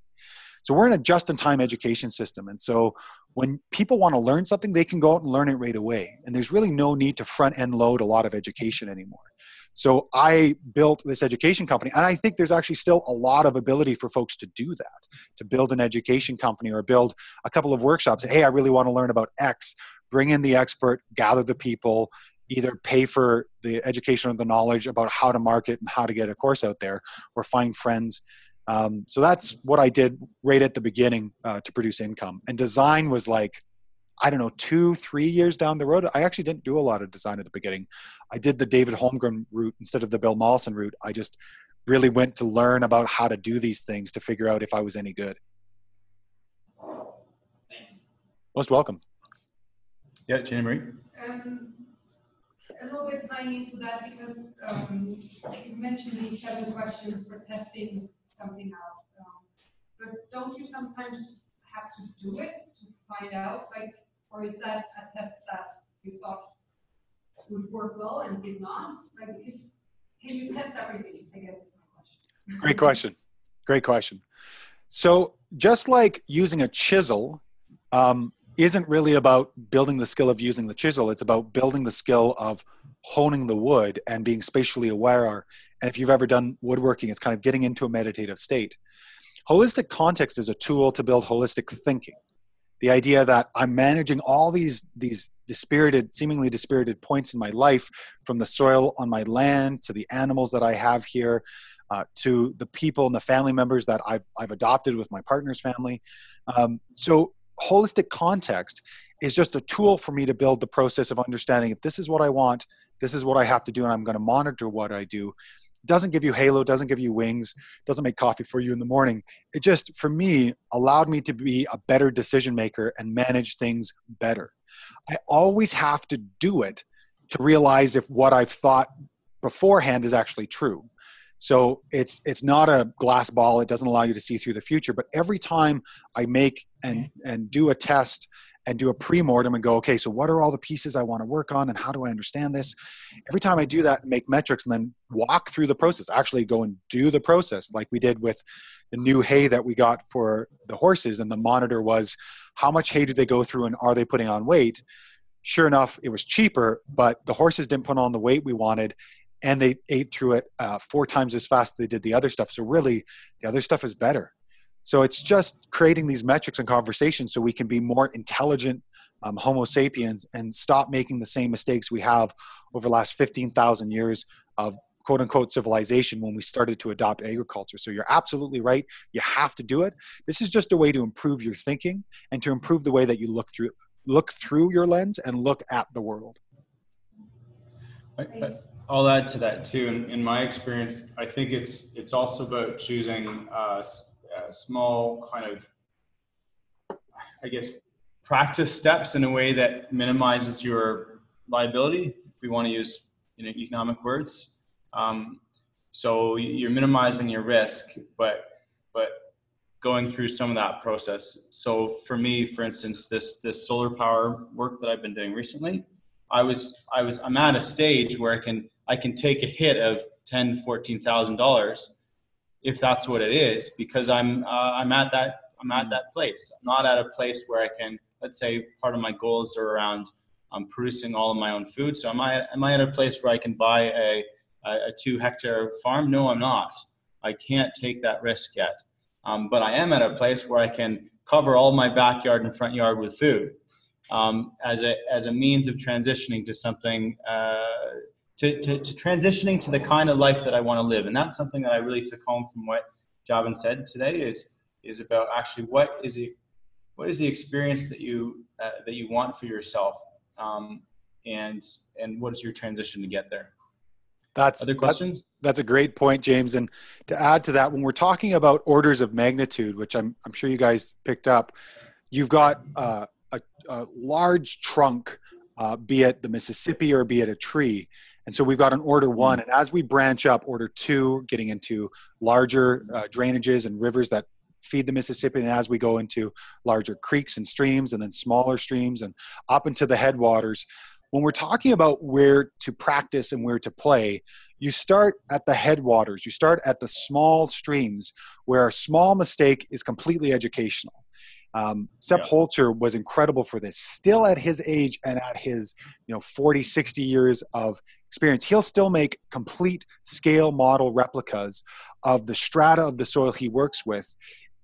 So we're in a just-in-time education system. And so when people want to learn something, they can go out and learn it right away. And there's really no need to front-end load a lot of education anymore. So I built this education company, and I think there's actually still a lot of ability for folks to do that, to build an education company or build a couple of workshops. Hey, I really want to learn about X. Bring in the expert, gather the people, either pay for the education or the knowledge about how to market and how to get a course out there, or find friends. So that's what I did right at the beginning to produce income. And design was like, I don't know, 2-3 years down the road. I actually didn't do a lot of design at the beginning. I did the David Holmgren route instead of the Bill Mollison route. I just really went to learn about how to do these things to figure out if I was any good. Most welcome. Yeah, Jenny Marie. A little bit tying into that, because you mentioned these 7 questions for testing something out. But don't you sometimes just have to do it to find out, like, or is that a test that you thought would work well and did not? Like, can you test everything? I guess is my question. Great question. Great question. So just like using a chisel isn't really about building the skill of using the chisel. It's about building the skill of honing the wood and being spatially aware. And if you've ever done woodworking, it's kind of getting into a meditative state. Holistic context is a tool to build holistic thinking. The idea that I'm managing all these seemingly dispirited points in my life, from the soil on my land to the animals that I have here, to the people and the family members that I've adopted with my partner's family. So holistic context is just a tool for me to build the process of understanding, if this is what I want, this is what I have to do, and I'm going to monitor what I do. It doesn't give you halo, doesn't give you wings, doesn't make coffee for you in the morning. It just, for me, allowed me to be a better decision maker and manage things better. I always have to do it to realize if what I've thought beforehand is actually true. So it's not a glass ball. It doesn't allow you to see through the future. But every time I make and do a test and do a pre-mortem and go, okay, so what are all the pieces I want to work on and how do I understand this? Every time I do that and make metrics and then walk through the process, actually go and do the process like we did with the new hay that we got for the horses, and the monitor was, how much hay do they go through and are they putting on weight? Sure enough, it was cheaper, but the horses didn't put on the weight we wanted, and they ate through it 4 times as fast as they did the other stuff. So really, the other stuff is better. So it's just creating these metrics and conversations so we can be more intelligent Homo sapiens and stop making the same mistakes we have over the last 15,000 years of quote unquote civilization when we started to adopt agriculture. So you're absolutely right. You have to do it. This is just a way to improve your thinking and to improve the way that you look through your lens and look at the world. I'll add to that too. In my experience, I think it's also about choosing small kind of, I guess, practice steps in a way that minimizes your liability, if we want to use economic words. So you're minimizing your risk, but going through some of that process. So for me, for instance, this solar power work that I've been doing recently, I'm at a stage where I can take a hit of $10,000-$14,000 if that's what it is, because I'm at that place. I'm not at a place where I can, let's say, part of my goals are around producing all of my own food. So am I at a place where I can buy a 2-hectare farm? No, I'm not. I can't take that risk yet. But I am at a place where I can cover all my backyard and front yard with food as a means of transitioning to something, to transitioning to the kind of life that I want to live. And that's something that I really took home from what Javan said today is about actually what is the experience that you want for yourself, and what is your transition to get there. Other questions? That's a great point, James. And to add to that, when we're talking about orders of magnitude, which I'm sure you guys picked up, you've got a large trunk, be it the Mississippi or be it a tree. And so we've got an order 1. And as we branch up, order 2, getting into larger drainages and rivers that feed the Mississippi, and as we go into larger creeks and streams and then smaller streams and up into the headwaters, when we're talking about where to practice and where to play, you start at the headwaters. You start at the small streams where a small mistake is completely educational. Sepp Holzer was incredible for this. Still at his age and at his 40, 60 years of experience, he'll still make complete scale model replicas of the strata of the soil he works with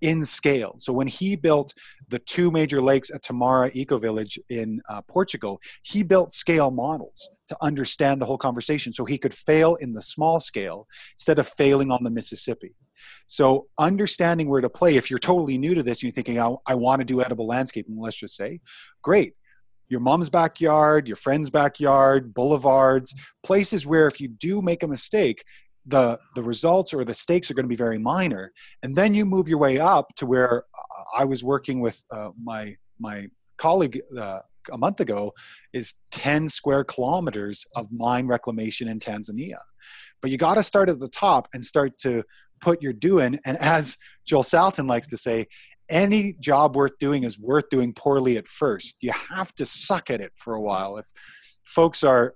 in scale. So when he built the 2 major lakes at Tamara Eco Village in Portugal, he built scale models to understand the whole conversation so he could fail in the small scale instead of failing on the Mississippi. So understanding where to play, if you're totally new to this and you're thinking, I want to do edible landscaping, let's just say, great. Your mom's backyard, your friend's backyard, boulevards, places where if you do make a mistake, the results or the stakes are going to be very minor. And then you move your way up to where I was working with my colleague a month ago, is 10 square kilometers of mine reclamation in Tanzania. But you got to start at the top and start to put your due in. And as Joel Salton likes to say, any job worth doing is worth doing poorly at first. You have to suck at it for a while. If folks are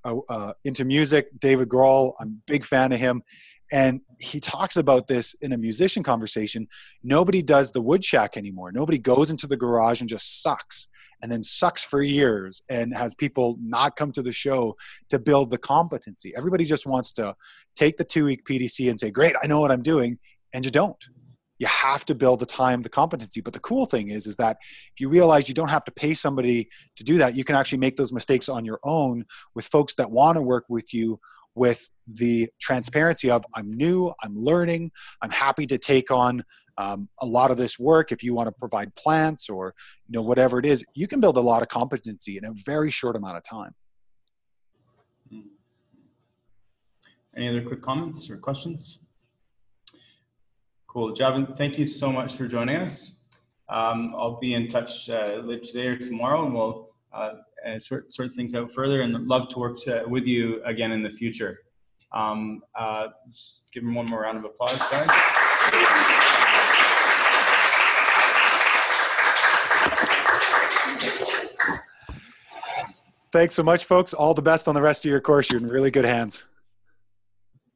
into music, David Grohl, I'm a big fan of him. And he talks about this in a musician conversation. Nobody does the wood shack anymore. Nobody goes into the garage and just sucks and then sucks for years and has people not come to the show to build the competency. Everybody just wants to take the 2-week PDC and say, great, I know what I'm doing. And you don't. You have to build the time, the competency. But the cool thing is that if you realize you don't have to pay somebody to do that, you can actually make those mistakes on your own with folks that want to work with you, with the transparency of, I'm new, I'm learning, I'm happy to take on a lot of this work. If you want to provide plants or whatever it is, you can build a lot of competency in a very short amount of time. Any other quick comments or questions? Cool. Javan, thank you so much for joining us. I'll be in touch later today or tomorrow, and we'll sort things out further, and love to work with you again in the future. Just give them one more round of applause, guys. Thanks so much, folks. All the best on the rest of your course. You're in really good hands.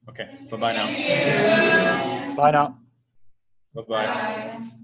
Okay. Bye-bye now. Bye now. Bye-bye.